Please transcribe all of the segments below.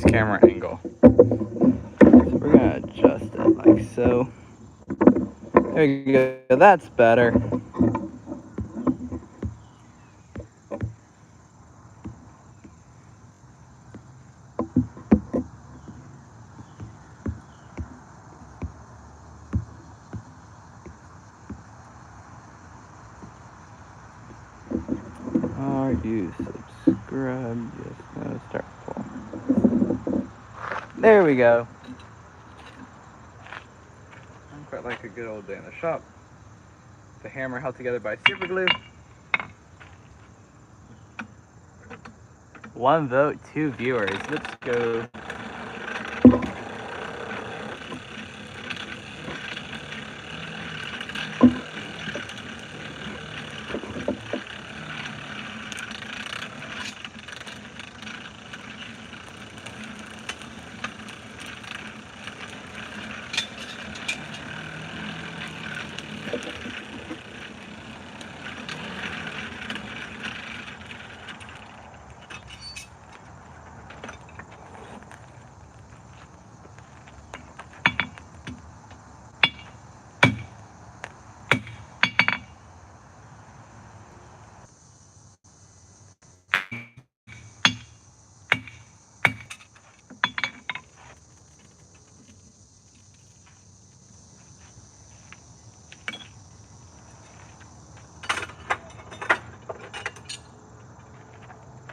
this camera angle. So we're gonna adjust it like so. There you go, that's better. Are you subscribed? Yes, no, start pull. There we go. I'm quite like a good old day in the shop. The hammer held together by super glue. 1 vote, 2 viewers. Let's go.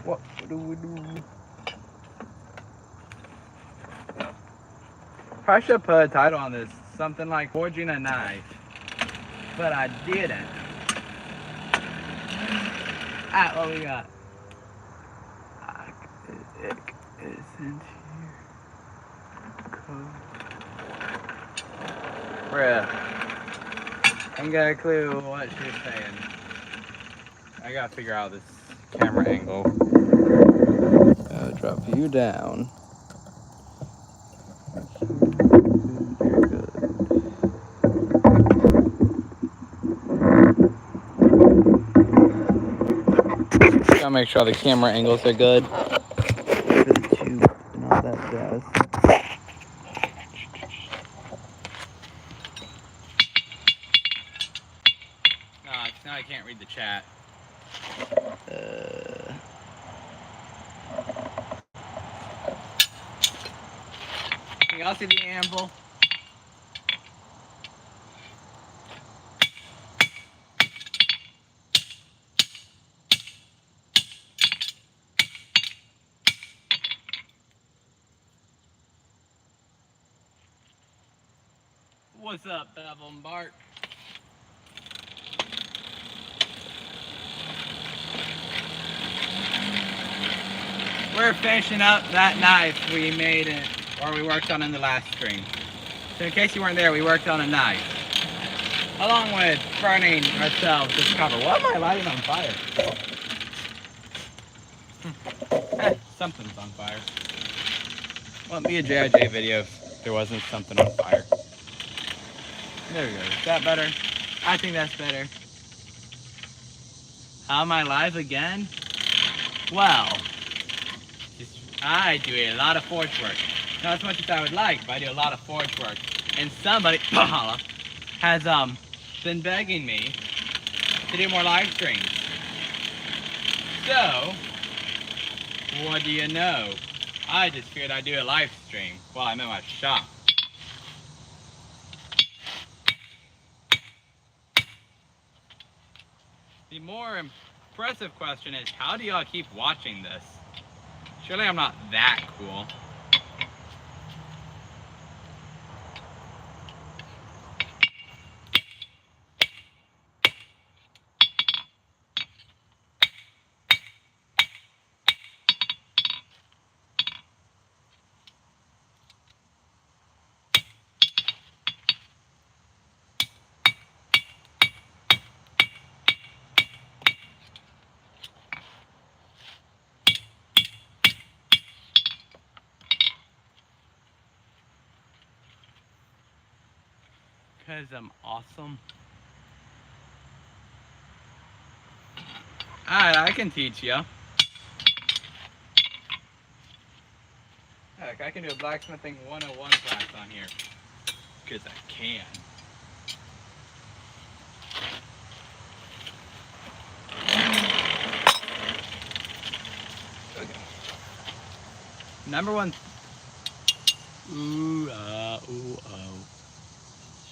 What do we do? Probably should put a title on this, something like forging a knife, but I didn't. Alright, what we got? Ick isn't here. Bruh. Ain't got a clue what she's saying. I gotta figure out this camera angle. Drop you down. Gotta make sure the camera angles are good. For the tube and all that jazz. Now I can't read the chat. Can y'all see the anvil? What's up, Bevel and Bart? We're finishing up that knife we made it, or we worked on in the last stream. So in case you weren't there, we worked on a knife. Along with burning ourselves this cover. Why am I lighting on fire? Something's on fire. Wouldn't be a JIJ video if there wasn't something on fire. There we go. Is that better? I think that's better. How am I live again? Well, I do a lot of forge work. Not as much as I would like, but I do a lot of forge work. And somebody has been begging me to do more live streams. So, what do you know? I just figured I'd do a live stream while I'm in my shop. The more impressive question is, how do y'all keep watching this? Surely I'm not that cool. Because I'm awesome. Alright, I can teach you. Heck, I can do a blacksmithing 101 class on here. Because I can. Okay. Number one. Ooh, oh.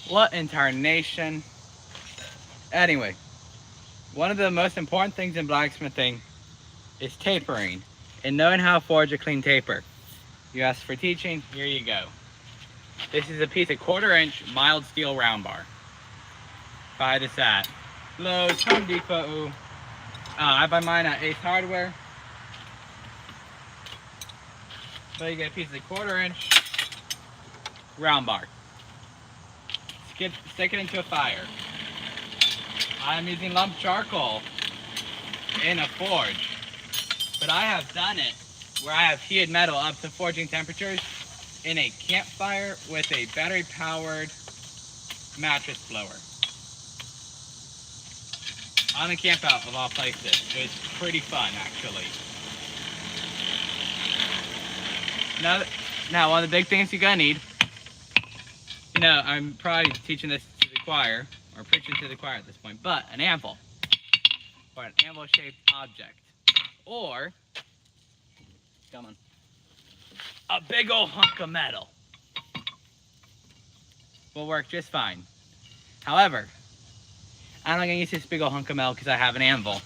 What in tarnation? Anyway, one of the most important things in blacksmithing is tapering and knowing how to forge a clean taper. You asked for teaching, here you go. This is a piece of 1/4-inch mild steel round bar. Buy this at Lowe's, Home Depot. I buy mine at Ace Hardware. So you get a piece of 1/4-inch round bar. Stick it into a fire. I'm using lump charcoal in a forge, but I have done it where I have heated metal up to forging temperatures in a campfire with a battery-powered mattress blower. On a camp out of all places. It was pretty fun, actually. Now, one of the big things you're gonna need, you know, I'm probably teaching this to the choir, or preaching to the choir at this point, but an anvil, or an anvil-shaped object, or, come on, a big old hunk of metal will work just fine. However, I'm not gonna use this big old hunk of metal because I have an anvil.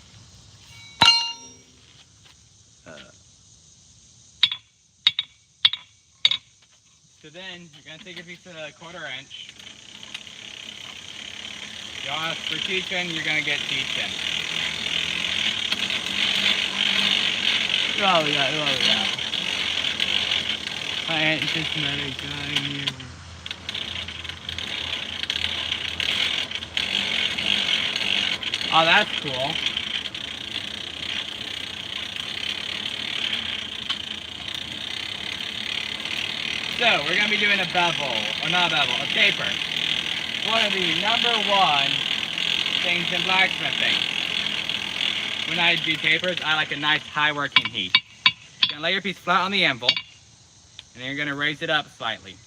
So then, you're gonna take a piece of 1/4-inch. You ask for teaching, you're gonna get teaching. Oh yeah. My aunt just met a guy here. Oh, that's cool. So, we're going to be doing a bevel, or not a bevel, a taper. One of the #1 things in blacksmithing. When I do tapers, I like a nice high working heat. You're going to lay your piece flat on the anvil, and then you're going to raise it up slightly.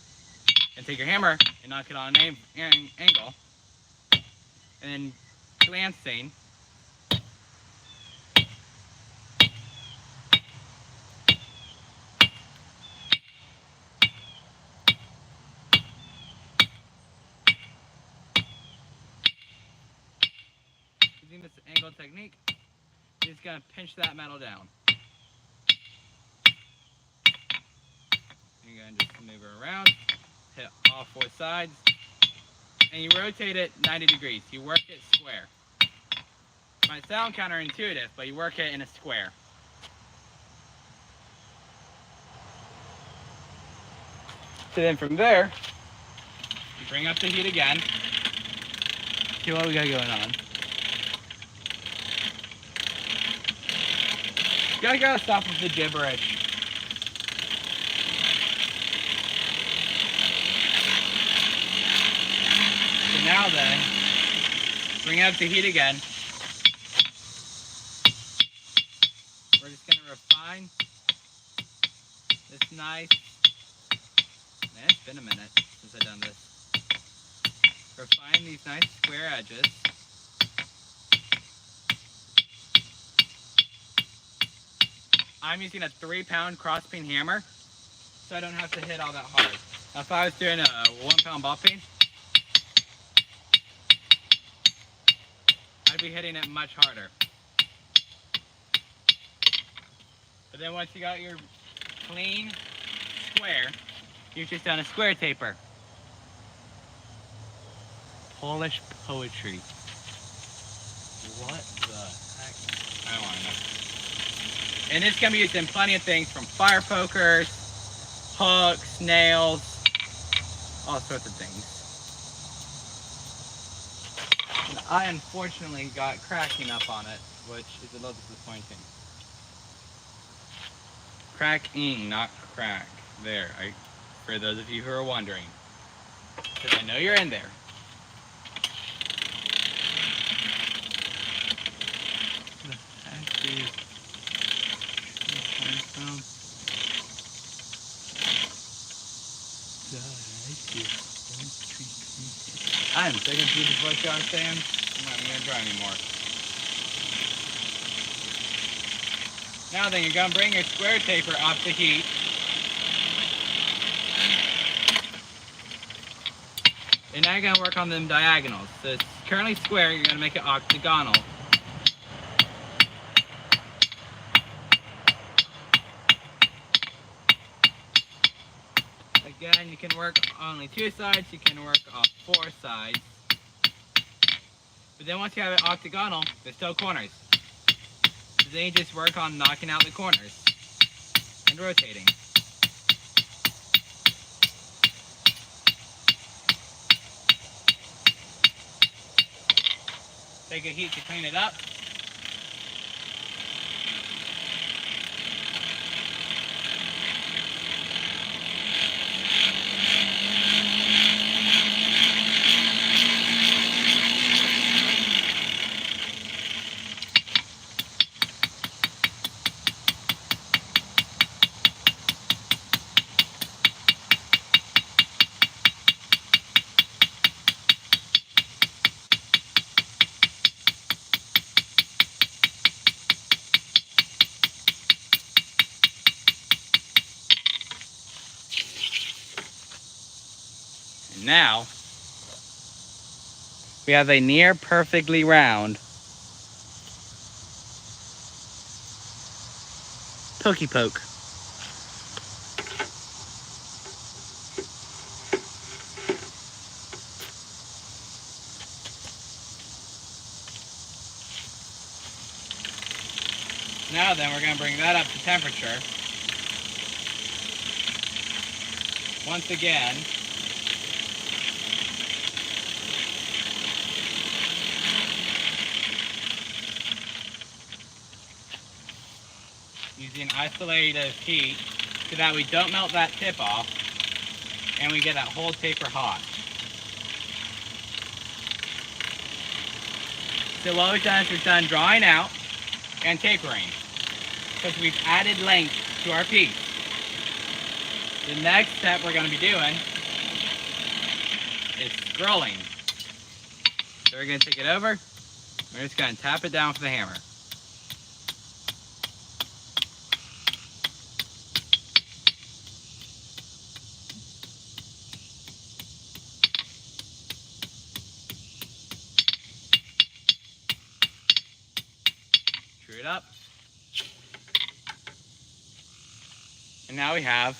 And take your hammer and knock it on an angle, and then glancing. Using this angle technique, you're just going to pinch that metal down. You're going to just move it around, hit all 4 sides, and you rotate it 90 degrees. You work it square. It might sound counterintuitive, but you work it in a square. So then from there, you bring up the heat again. See what we got going on. You gotta stop with the gibberish. So now then, bring up the heat again. We're just gonna refine this nice. Man, it's been a minute since I've done this. Refine these nice square edges. I'm using a 3-pound cross-peen hammer, so I don't have to hit all that hard. Now, if I was doing a 1-pound ball peen, I'd be hitting it much harder. But then once you got your clean square, you've just done a square taper. Polish poetry. What the heck? I don't want to know. And this can be used in plenty of things, from fire pokers, hooks, nails, all sorts of things. And I unfortunately got cracking up on it, which is a little disappointing. Cracking, not crack. There, for those of you who are wondering. Because I know you're in there. The heck is... I am sick of Jesus what y'all saying. I'm not even gonna try anymore. Now then, you're gonna bring your square taper up to heat. And now you're gonna work on them diagonals. So it's currently square, you're gonna make it octagonal. Again, you can work only 2 sides, you can work off 4 sides. But then once you have it octagonal, there's still corners. So then you just work on knocking out the corners and rotating. Take a heat to clean it up. And now, we have a near perfectly round pokey poke. Now then, we're going to bring that up to temperature. Once again, using isolated heat so that we don't melt that tip off and we get that whole taper hot. So what we've done is we've done drawing out and tapering because we've added length to our piece. The next step we're going to be doing is scrolling. So we're going to take it over, we're just going to tap it down with the hammer. Screw it up. And now we have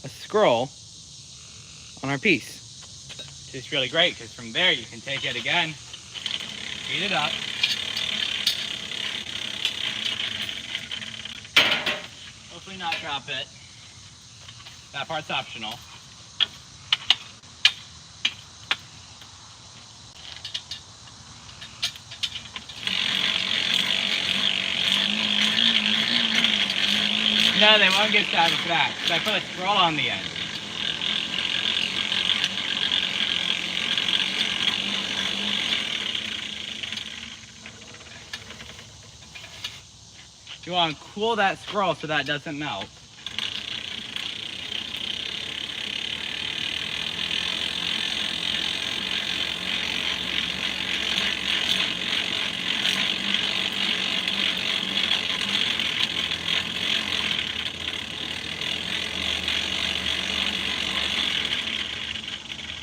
a scroll on our piece. It's really great because from there you can take it again, heat it up, hopefully not drop it. That part's optional. No, they won't get stabbed with that because I put a scroll on the end. You want to cool that scroll so that it doesn't melt.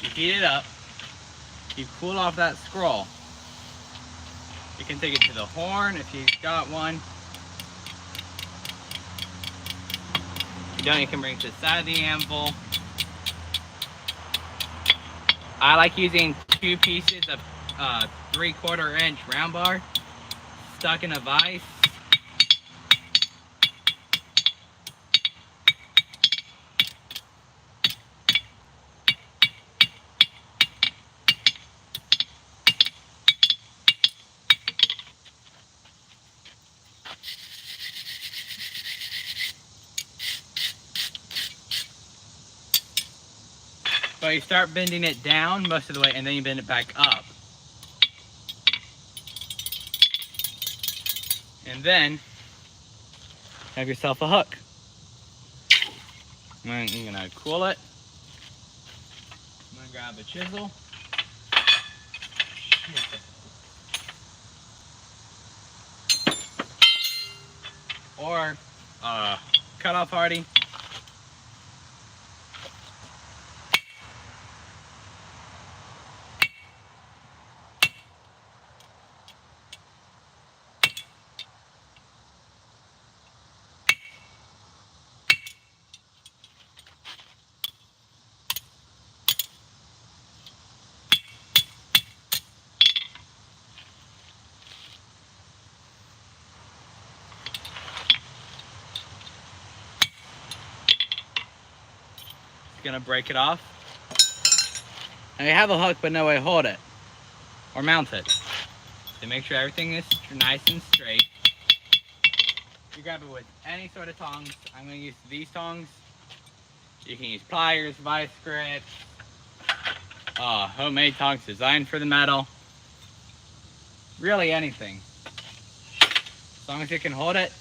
You heat it up, you cool off that scroll. You can take it to the horn if you've got one. If you don't, you can bring it to the side of the anvil. I like using 2 pieces of 3/4 inch round bar stuck in a vise. But you start bending it down most of the way and then you bend it back up. And then have yourself a hook. And then you're gonna cool it grab a chisel. Or cut off hardy. Gonna break it off. And you have a hook but no way to hold it or mount it. So make sure everything is nice and straight. You grab it with any sort of tongs. I'm gonna use these tongs. You can use pliers, vice grips, homemade tongs designed for the metal. Really anything. As long as you can hold it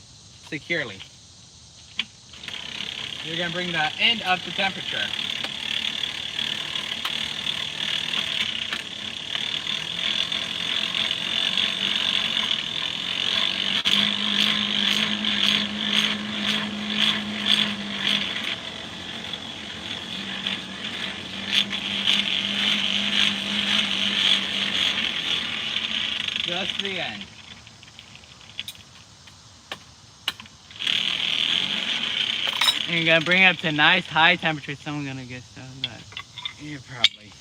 securely. You're gonna bring the end up to temperature. Just to the end. And you're gonna bring it up to nice high temperature. Someone's gonna get some of that. You probably.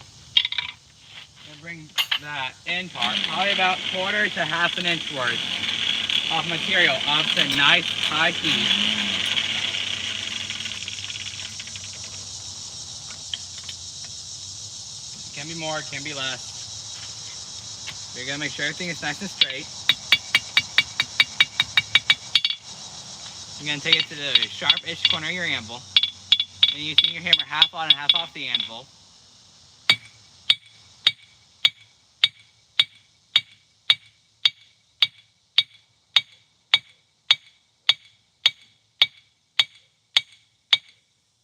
Gonna bring that end part, probably about 1/4 to 1/2 an inch worth of material up to nice high heat. It can be more, it can be less. You're gonna make sure everything is nice and straight. You're gonna take it to the sharp-ish corner of your anvil. And using your hammer half on and half off the anvil.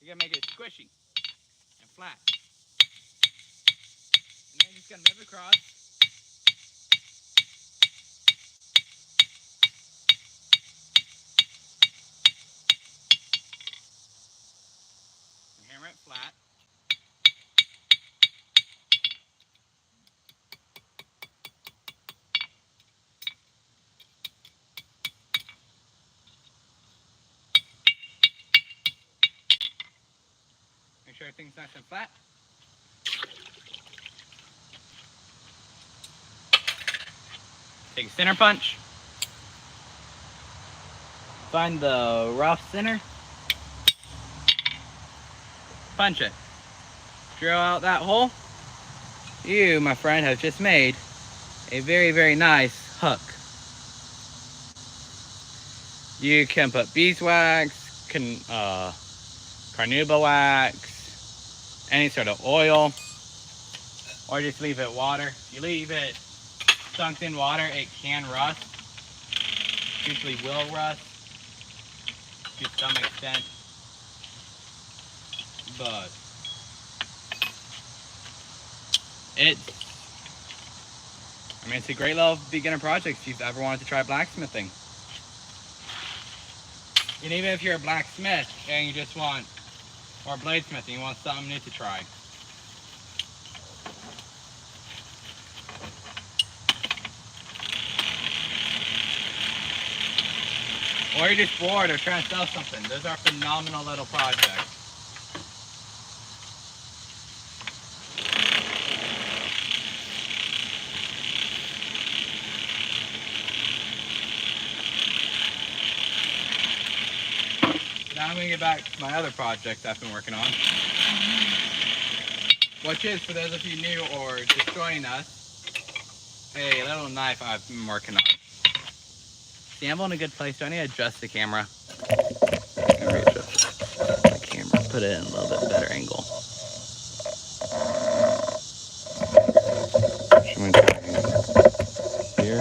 You're gonna make it squishy and flat. And then you're just gonna move it across. And hammer it flat. Make sure everything's nice and flat. Take a center punch. Find the rough center. Punch it. Drill out that hole. You, my friend, have just made a very, very nice hook. You can put beeswax, carnauba wax, any sort of oil, or just leave it water. If you leave it sunk in water, it can rust. Usually will rust to some extent, but it's a great little beginner project if you've ever wanted to try blacksmithing. And even if you're a blacksmith and you just want, or bladesmithing, you want something new to try. Or you're just bored or trying to sell something. Those are phenomenal little projects. Now I'm going to get back to my other project I've been working on. Which is, for those of you new or just joining us, a little knife I've been working on. The anvil in a good place, so I need to adjust the camera. Readjust the camera, put it in a little bit better angle. Should we try here?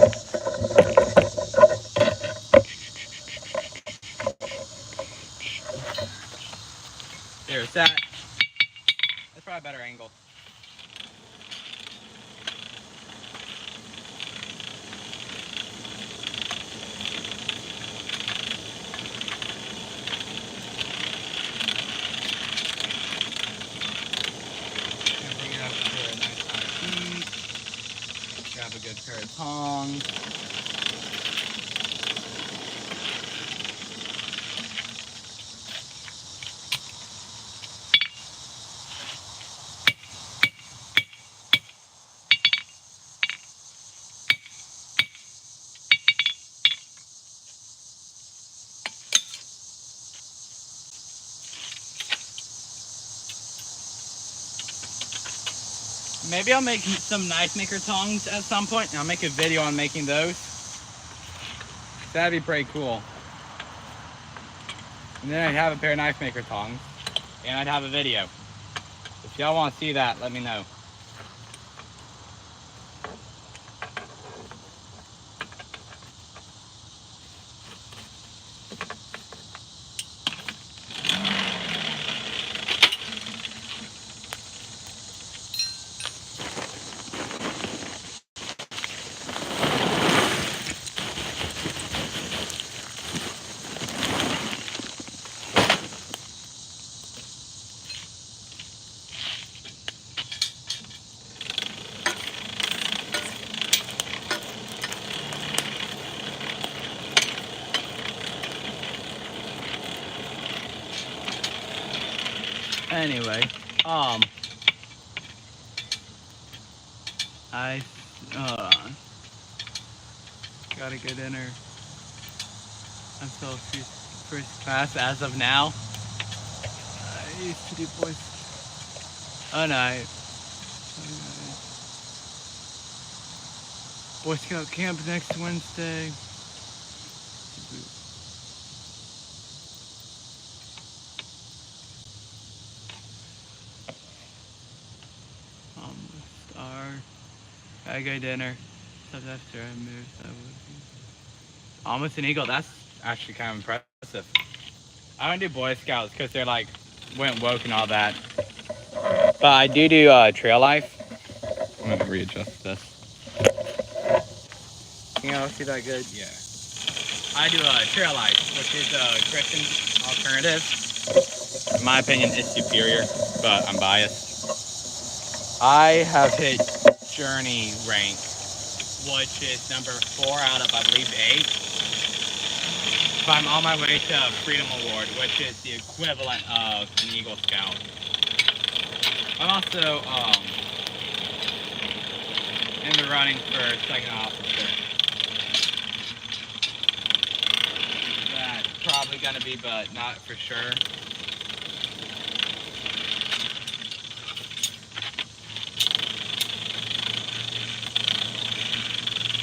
There's that. That's probably a better angle. pair of tongs. Maybe I'll make some knife maker tongs at some point, and I'll make a video on making those. That'd be pretty cool. And then I'd have a pair of knife maker tongs, and I'd have a video. If y'all want to see that, let me know. Anyway, I gotta go dinner. I'm still first class as of now. I used to do boys. Oh no. Boy Scout camp next Wednesday. I go dinner. Stuff after I moved. Almost an eagle. That's actually kind of impressive. I don't do Boy Scouts because they're like went woke and all that. But I do trail life. I'm gonna readjust this. Can y'all see that good? Yeah. I do trail life, which is a Christian alternative. In my opinion, it's superior, but I'm biased. I have hit Journey rank, which is number 4 out of, I believe, 8. But I'm on my way to Freedom Award, which is the equivalent of an Eagle Scout. I'm also in the running for second officer. That's probably gonna be, but not for sure.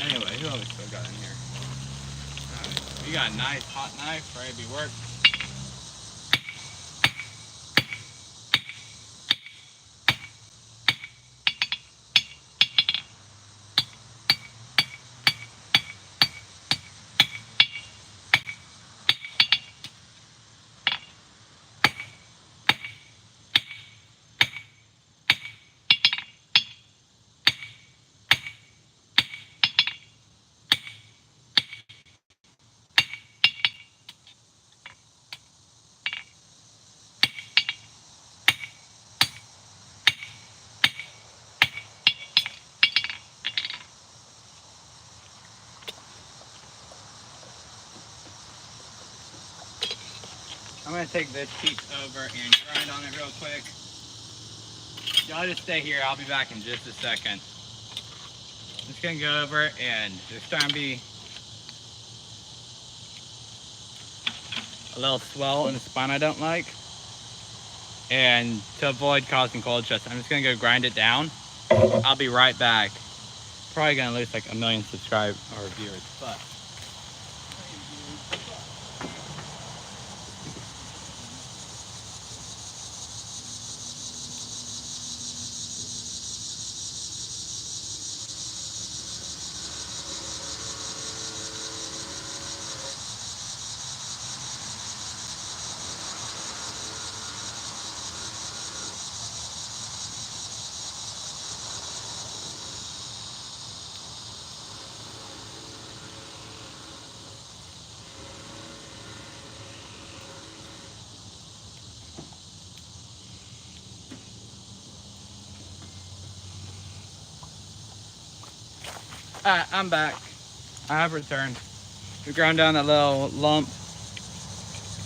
Anyway, who else we still got in here? Alright, we got a nice hot knife ready to be worked. I'm gonna take this piece over and grind on it real quick. Y'all just stay here, I'll be back in just a second. I'm just gonna go over and there's starting to be a little swell in the spine I don't like. And to avoid causing cold chest, I'm just gonna go grind it down. I'll be right back. Probably gonna lose like 1 million subscribers or viewers, but I'm back. I have returned. We've ground down that little lump,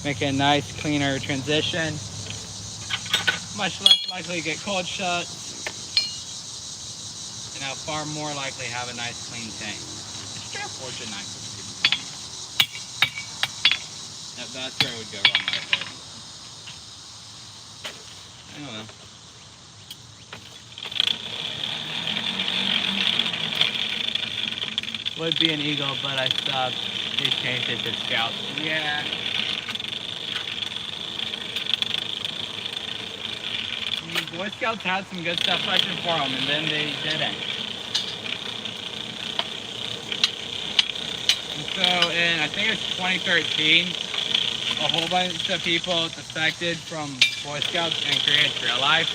making a nice, cleaner transition. Much less likely to get cold shut, and I'll far more likely have a nice, clean tank. It's just fortune nice. That's where it would go wrong right there. I don't know. Would be an eagle, but I stopped. They changed it to scout. Yeah. The Boy Scouts had some good stuff selected for them, and then they didn't. And so in, I think it's 2013, a whole bunch of people defected from Boy Scouts and created Trail Life.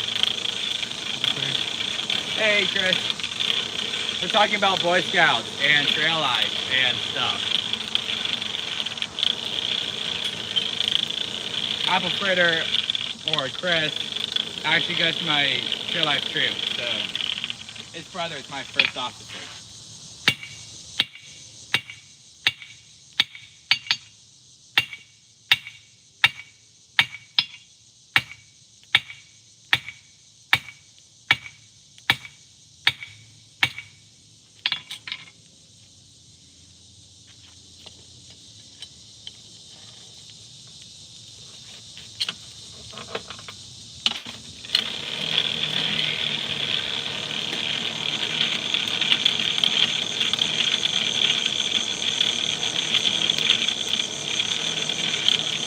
Hey, Chris. We're talking about Boy Scouts and Trail Life and stuff. Apple Fritter, or Chris, actually goes to my Trail Life troop, so his brother is my first officer.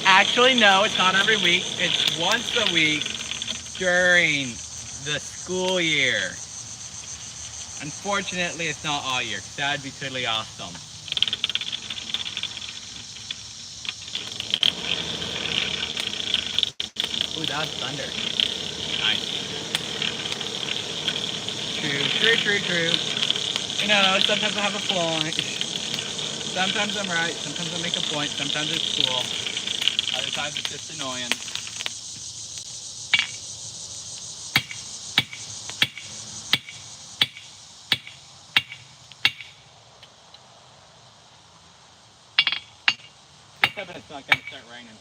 Actually, no, it's not every week. It's once a week during the school year. Unfortunately, it's not all year. That'd be totally awesome. Ooh, that's thunder. Nice. True. You know, sometimes I have a point. Sometimes I'm right. Sometimes I make a point. Sometimes it's cool. Other times it's just annoying. Except it's not going to start raining.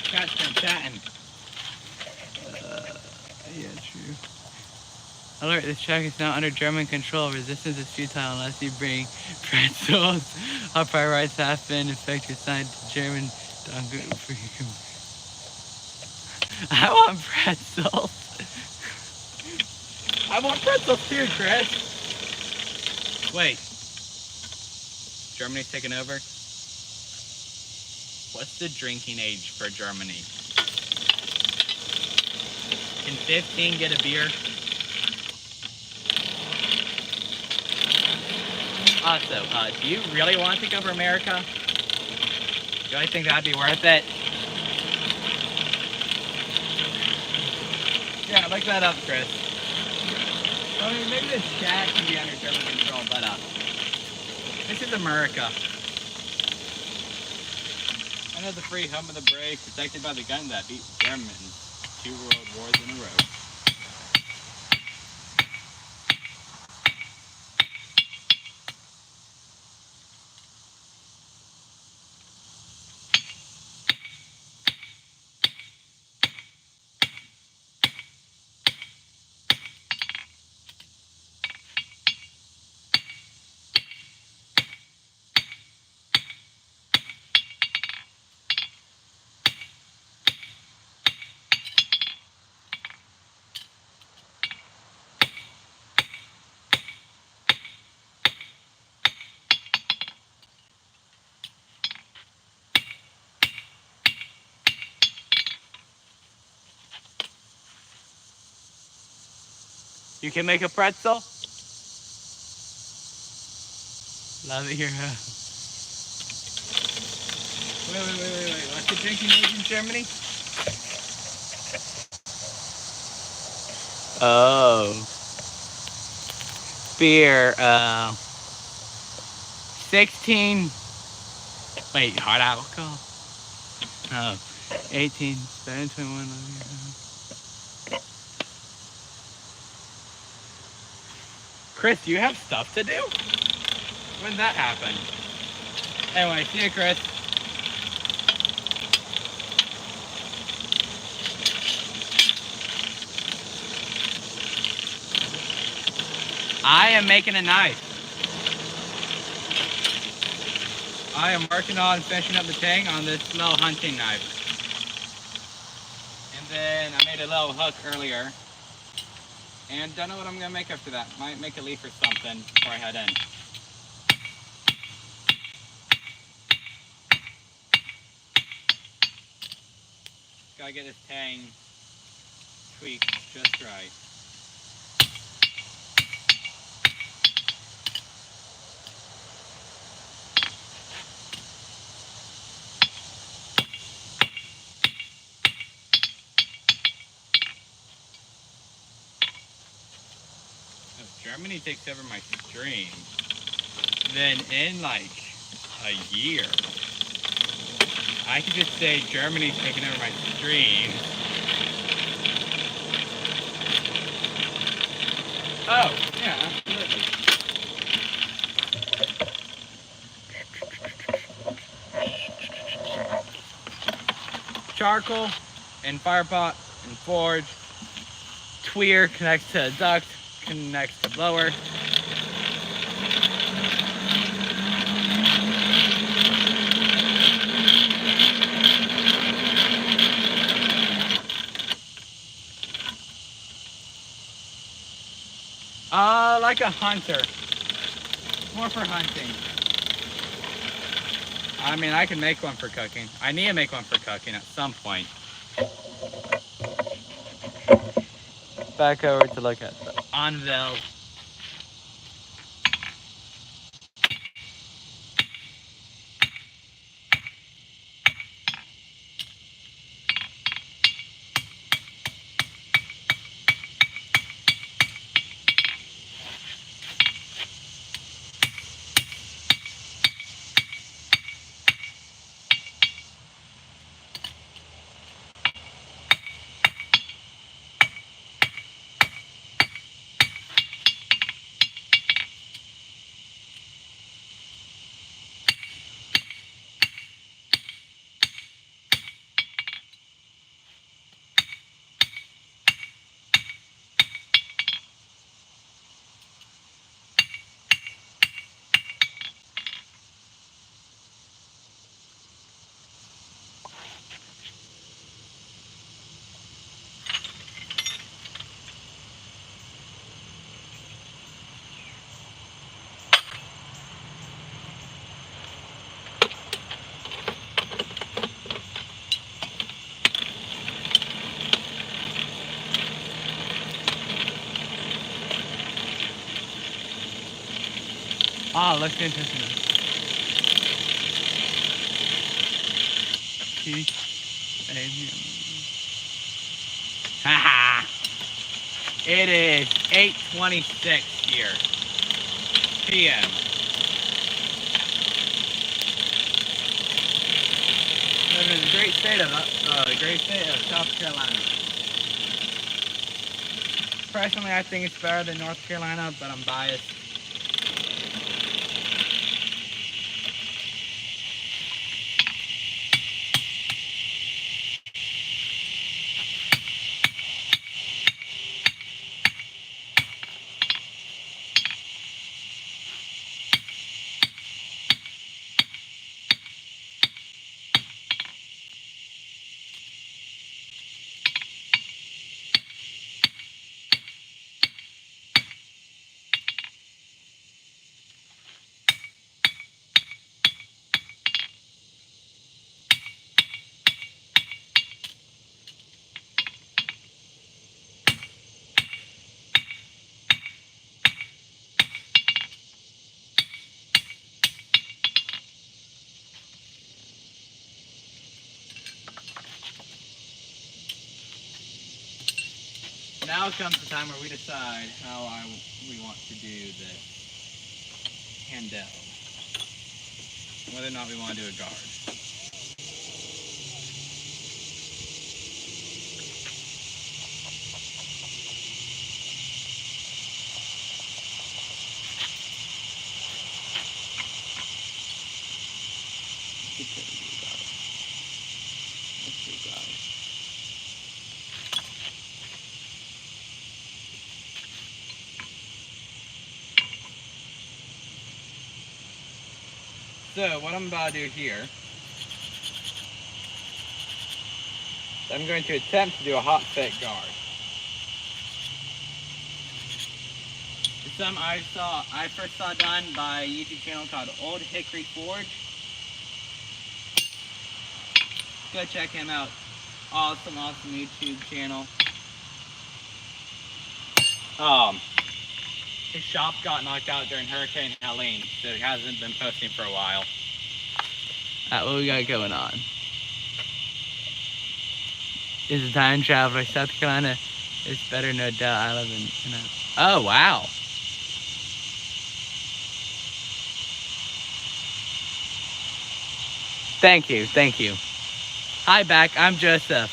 Cat's been chatting. Yeah, true. Alert, this track is now under German control. Resistance is futile unless you bring pretzels. Our priorities have been effectively assigned to German. I want pretzels. I want pretzels too, Chris. Wait. Germany's taking over? What's the drinking age for Germany? Can 15 get a beer? Also, do you really want to take over America? Do you really think that'd be worth it? Yeah, look that up, Chris. I mean, maybe the chat can be under German control, but this is America. I know the free home of the brave, protected by the gun that beat Germans 2 world wars in a row. You can make a pretzel? Love it here. Wait. What's the drink you made in Germany? Oh. Beer. 16. Wait, hard alcohol? Oh. 18, 17, 21. Chris, you have stuff to do? When did that happen? Anyway, see you, Chris. I am making a knife. I am working on finishing up the tang on this little hunting knife. And then I made a little hook earlier. And don't know what I'm gonna make after that. Might make a leaf or something before I head in. Gotta get this tang tweaked just right. If Germany takes over my stream, then in like a year, I could just say Germany's taking over my stream. Oh, yeah, absolutely. Charcoal and fire pot and forge. Tweer connects to a duct, connects to blower. Like a hunter. More for hunting. I mean, I can make one for cooking. I need to make one for cooking at some point. Back over to look at the anvil. Ah, looks interesting. Haha! It is 8:26 here. PM. Living in the great state of South Carolina. Personally, I think it's better than North Carolina, but I'm biased. now comes the time where we decide how we want to do this handle. Whether or not we want to do a guard. So what I'm about to do here, I'm going to attempt to do a hot fit guard. It's something I first saw done by a YouTube channel called Old Hickory Forge. Go check him out. Awesome YouTube channel. His shop got knocked out during Hurricane Helene, so he hasn't been posting for a while. What we got going on? Is a time traveler, South Carolina. It's better, no doubt. I live in oh, wow. Thank you. Hi, back. I'm Joseph.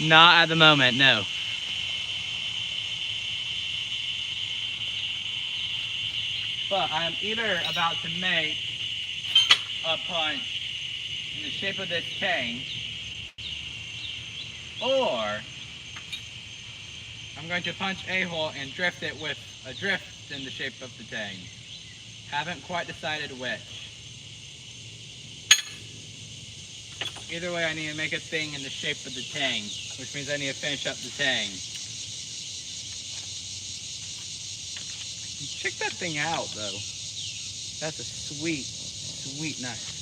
Not at the moment, no. But I'm either about to make a punch in the shape of this tang, or I'm going to punch a hole and drift it with a drift in the shape of the tang. Haven't quite decided which. Either way, I need to make a thing in the shape of the tang, which means I need to finish up the tang. Check that thing out, though. That's a sweet, sweet knife.